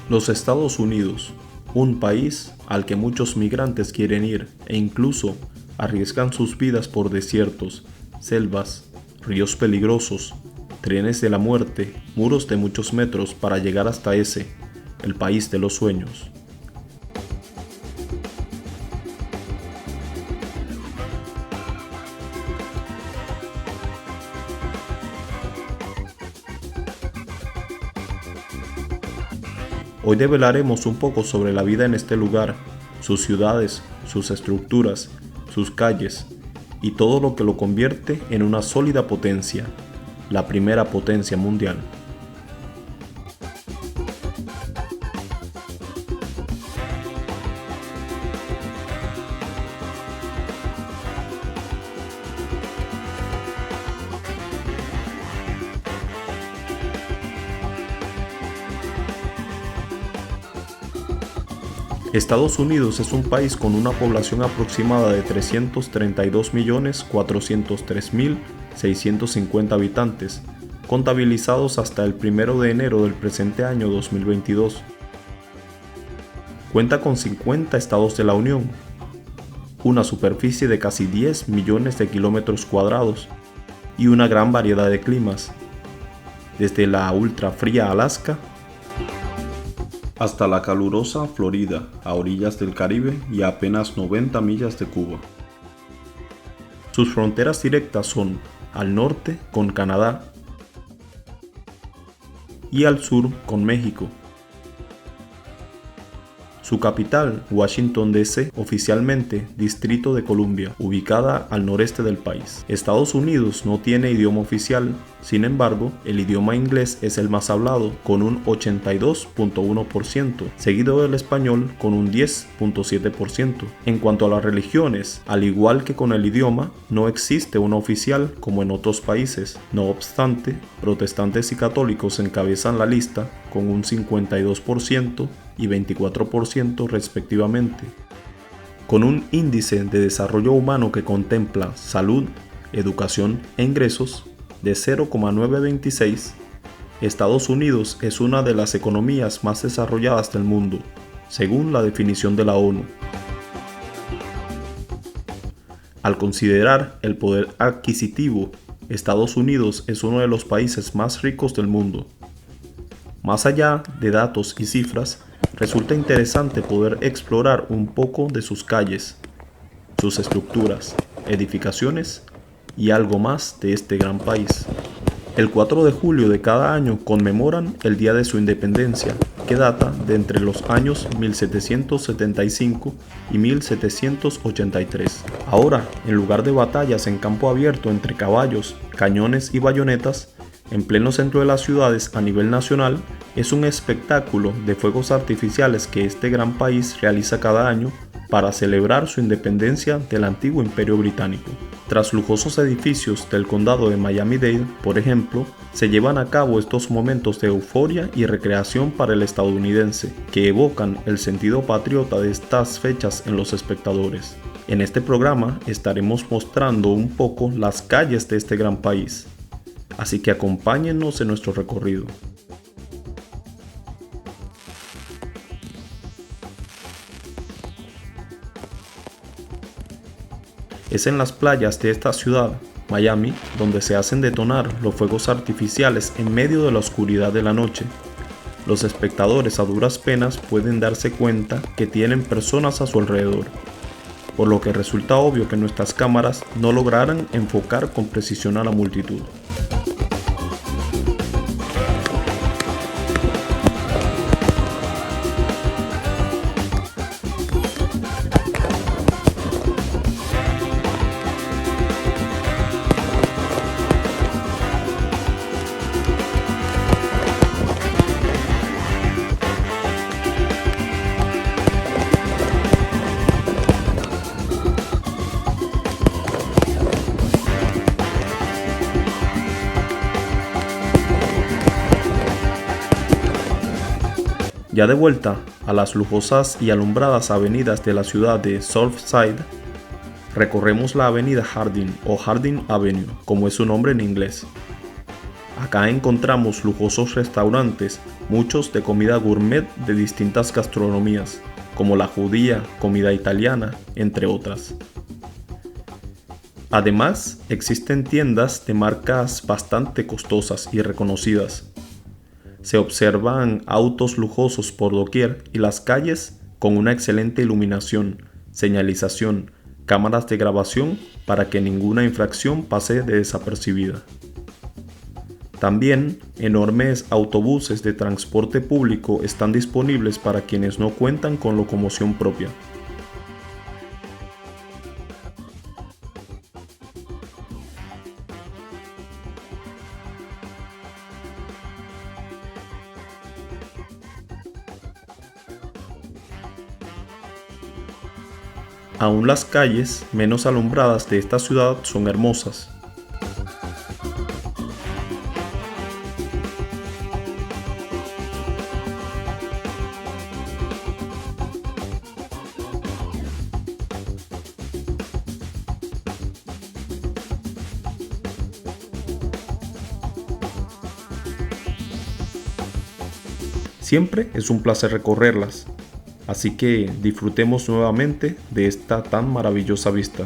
Los Estados Unidos, un país al que muchos migrantes quieren ir e incluso arriesgan sus vidas por desiertos, selvas, ríos peligrosos, trenes de la muerte, muros de muchos metros para llegar hasta ese, el país de los sueños. Hoy develaremos un poco sobre la vida en este lugar, sus ciudades, sus estructuras, sus calles y todo lo que lo convierte en una sólida potencia, la primera potencia mundial. Estados Unidos es un país con una población aproximada de 332.403.650 habitantes, contabilizados hasta el 1 de enero del presente año 2022. Cuenta con 50 estados de la Unión, una superficie de casi 10 millones de kilómetros cuadrados y una gran variedad de climas, desde la ultra fría Alaska hasta la calurosa Florida, a orillas del Caribe y a apenas 90 millas de Cuba. Sus fronteras directas son al norte con Canadá y al sur con México. Su capital, Washington D.C., oficialmente Distrito de Columbia, ubicada al noreste del país. Estados Unidos no tiene idioma oficial, sin embargo, el idioma inglés es el más hablado, con un 82.1%, seguido del español con un 10.7%. En cuanto a las religiones, al igual que con el idioma, no existe una oficial como en otros países. No obstante, protestantes y católicos encabezan la lista con un 52% y 24% respectivamente. Con un índice de desarrollo humano que contempla salud, educación e ingresos de 0,926, Estados Unidos es una de las economías más desarrolladas del mundo, según la definición de la ONU. Al considerar el poder adquisitivo, Estados Unidos es uno de los países más ricos del mundo. Más allá de datos y cifras, resulta interesante poder explorar un poco de sus calles, sus estructuras, edificaciones y algo más de este gran país. El 4 de julio de cada año conmemoran el Día de su Independencia, que data de entre los años 1775 y 1783. Ahora, en lugar de batallas en campo abierto entre caballos, cañones y bayonetas, en pleno centro de las ciudades a nivel nacional, es un espectáculo de fuegos artificiales que este gran país realiza cada año para celebrar su independencia del antiguo Imperio Británico. Tras lujosos edificios del condado de Miami-Dade, por ejemplo, se llevan a cabo estos momentos de euforia y recreación para el estadounidense, que evocan el sentido patriota de estas fechas en los espectadores. En este programa estaremos mostrando un poco las calles de este gran país, así que acompáñennos en nuestro recorrido. Es en las playas de esta ciudad, Miami, donde se hacen detonar los fuegos artificiales en medio de la oscuridad de la noche. Los espectadores a duras penas pueden darse cuenta que tienen personas a su alrededor, por lo que resulta obvio que nuestras cámaras no lograran enfocar con precisión a la multitud. Ya de vuelta a las lujosas y alumbradas avenidas de la ciudad de Surfside, recorremos la avenida Harding o Harding Avenue, como es su nombre en inglés. Acá encontramos lujosos restaurantes muchos de comida gourmet de distintas gastronomías, como la judía, comida italiana, entre otras. Además, existen tiendas de marcas bastante costosas y reconocidas. Se observan autos lujosos por doquier y las calles con una excelente iluminación, señalización, cámaras de grabación para que ninguna infracción pase desapercibida. También, enormes autobuses de transporte público están disponibles para quienes no cuentan con locomoción propia. Aún las calles menos alumbradas de esta ciudad son hermosas. Siempre es un placer recorrerlas, así que disfrutemos nuevamente de esta tan maravillosa vista.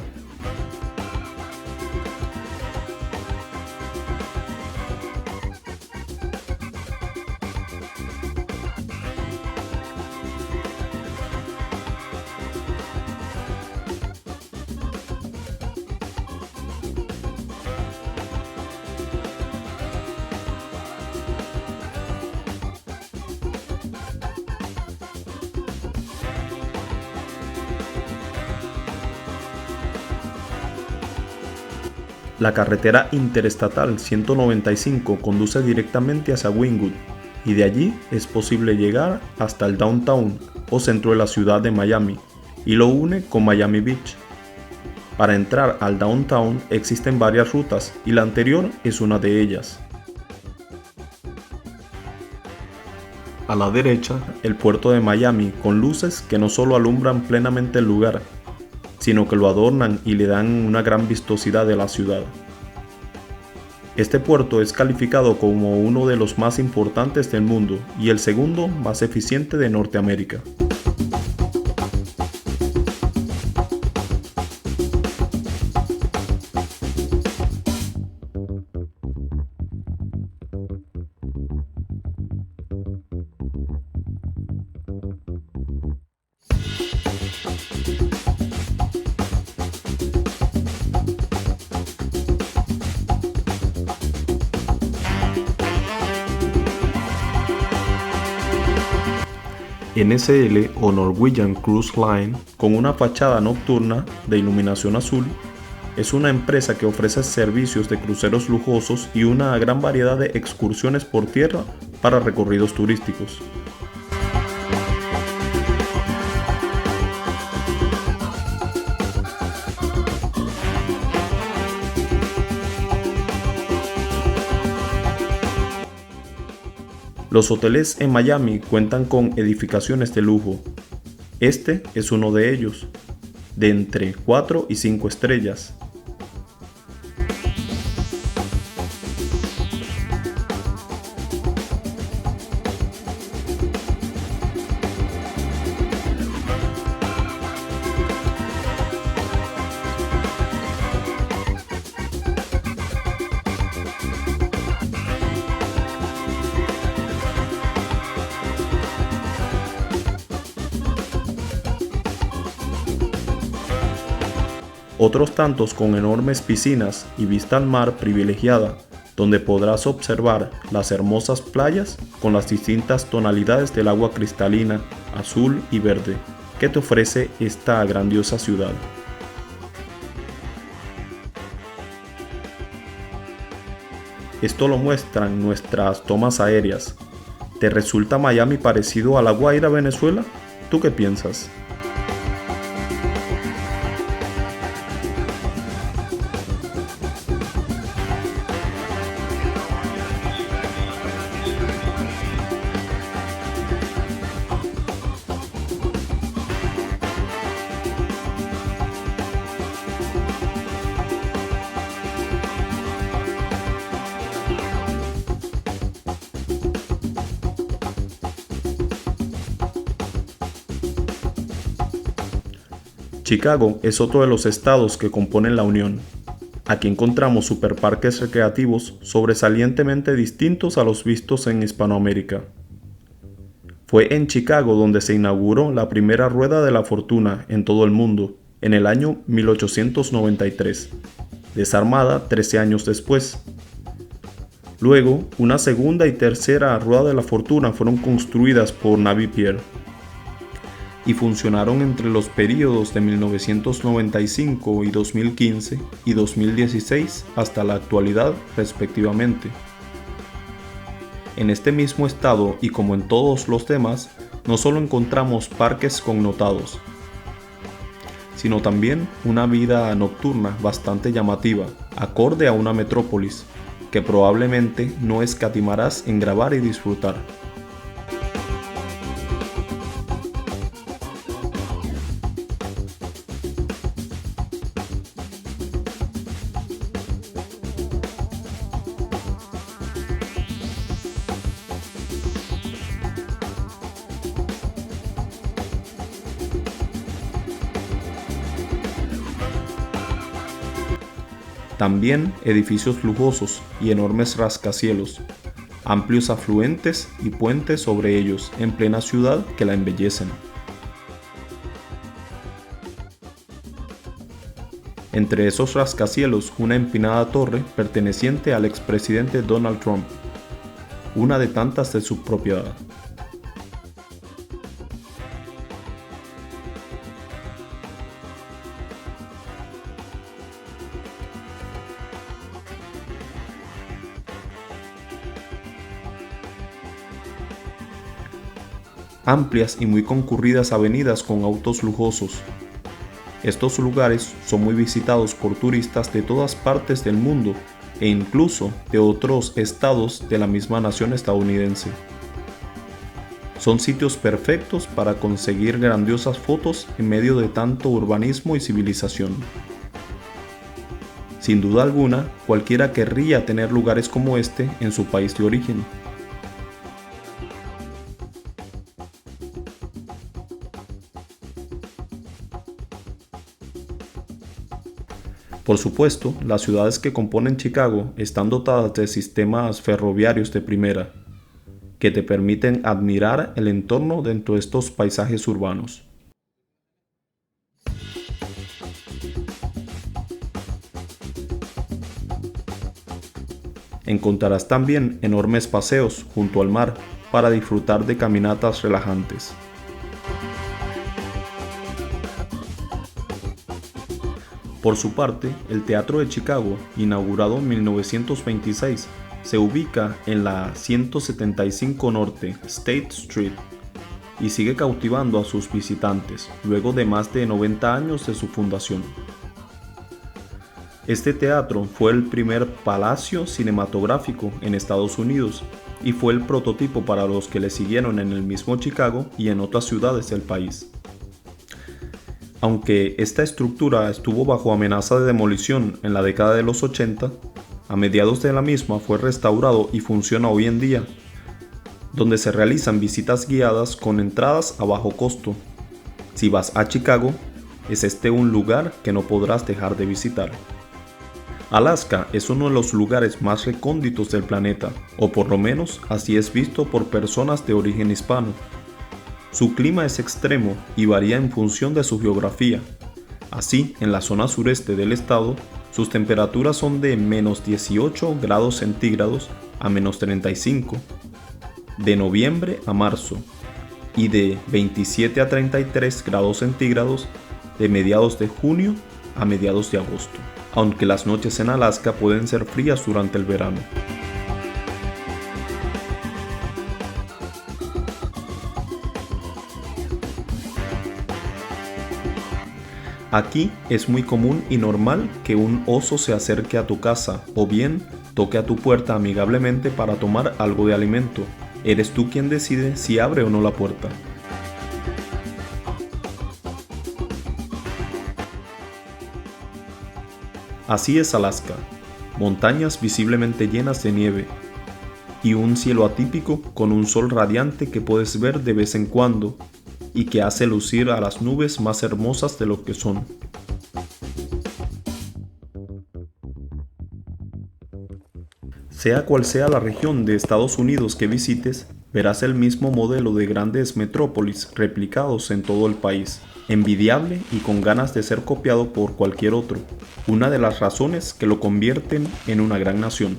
La carretera interestatal 195 conduce directamente hacia Wynwood y de allí es posible llegar hasta el downtown o centro de la ciudad de Miami y lo une con Miami Beach. Para entrar al downtown existen varias rutas y la anterior es una de ellas. A la derecha, el puerto de Miami con luces que no solo alumbran plenamente el lugar, sino que lo adornan y le dan una gran vistosidad de la ciudad. Este puerto es calificado como uno de los más importantes del mundo y el segundo más eficiente de Norteamérica. NSL o Norwegian Cruise Line, con una fachada nocturna de iluminación azul, es una empresa que ofrece servicios de cruceros lujosos y una gran variedad de excursiones por tierra para recorridos turísticos. Los hoteles en Miami cuentan con edificaciones de lujo. Este es uno de ellos, de entre 4 y 5 estrellas. Otros tantos con enormes piscinas y vista al mar privilegiada, donde podrás observar las hermosas playas con las distintas tonalidades del agua cristalina, azul y verde que te ofrece esta grandiosa ciudad. Esto lo muestran nuestras tomas aéreas. ¿Te resulta Miami parecido a La Guaira, Venezuela? ¿Tú qué piensas? Chicago es otro de los estados que componen la Unión. Aquí encontramos superparques recreativos sobresalientemente distintos a los vistos en Hispanoamérica. Fue en Chicago donde se inauguró la primera rueda de la fortuna en todo el mundo, en el año 1893, desarmada 13 años después. Luego, una segunda y tercera rueda de la fortuna fueron construidas por Navy Pier y funcionaron entre los períodos de 1995 y 2015 y 2016 hasta la actualidad respectivamente. En este mismo estado y como en todos los demás, no solo encontramos parques connotados, sino también una vida nocturna bastante llamativa, acorde a una metrópolis, que probablemente no escatimarás en grabar y disfrutar. También edificios lujosos y enormes rascacielos, amplios afluentes y puentes sobre ellos en plena ciudad que la embellecen. Entre esos rascacielos, una empinada torre perteneciente al expresidente Donald Trump, una de tantas de su propiedad. Amplias y muy concurridas avenidas con autos lujosos. Estos lugares son muy visitados por turistas de todas partes del mundo e incluso de otros estados de la misma nación estadounidense. Son sitios perfectos para conseguir grandiosas fotos en medio de tanto urbanismo y civilización. Sin duda alguna, cualquiera querría tener lugares como este en su país de origen. Por supuesto, las ciudades que componen Chicago están dotadas de sistemas ferroviarios de primera, que te permiten admirar el entorno dentro de estos paisajes urbanos. Encontrarás también enormes paseos junto al mar para disfrutar de caminatas relajantes. Por su parte, el Teatro de Chicago, inaugurado en 1926, se ubica en la 175 Norte State Street y sigue cautivando a sus visitantes luego de más de 90 años de su fundación. Este teatro fue el primer palacio cinematográfico en Estados Unidos y fue el prototipo para los que le siguieron en el mismo Chicago y en otras ciudades del país. Aunque esta estructura estuvo bajo amenaza de demolición en la década de los 80, a mediados de la misma fue restaurado y funciona hoy en día, donde se realizan visitas guiadas con entradas a bajo costo. Si vas a Chicago, es este un lugar que no podrás dejar de visitar. Alaska es uno de los lugares más recónditos del planeta, o por lo menos así es visto por personas de origen hispano. Su clima es extremo y varía en función de su geografía. Así, en la zona sureste del estado, sus temperaturas son de menos 18 grados centígrados a menos 35, de noviembre a marzo, y de 27 a 33 grados centígrados de mediados de junio a mediados de agosto, aunque las noches en Alaska pueden ser frías durante el verano. Aquí es muy común y normal que un oso se acerque a tu casa o bien toque a tu puerta amigablemente para tomar algo de alimento. Eres tú quien decide si abre o no la puerta. Así es Alaska, montañas visiblemente llenas de nieve y un cielo atípico con un sol radiante que puedes ver de vez en cuando, y que hace lucir a las nubes más hermosas de lo que son. Sea cual sea la región de Estados Unidos que visites, verás el mismo modelo de grandes metrópolis replicados en todo el país, envidiable y con ganas de ser copiado por cualquier otro, una de las razones que lo convierten en una gran nación.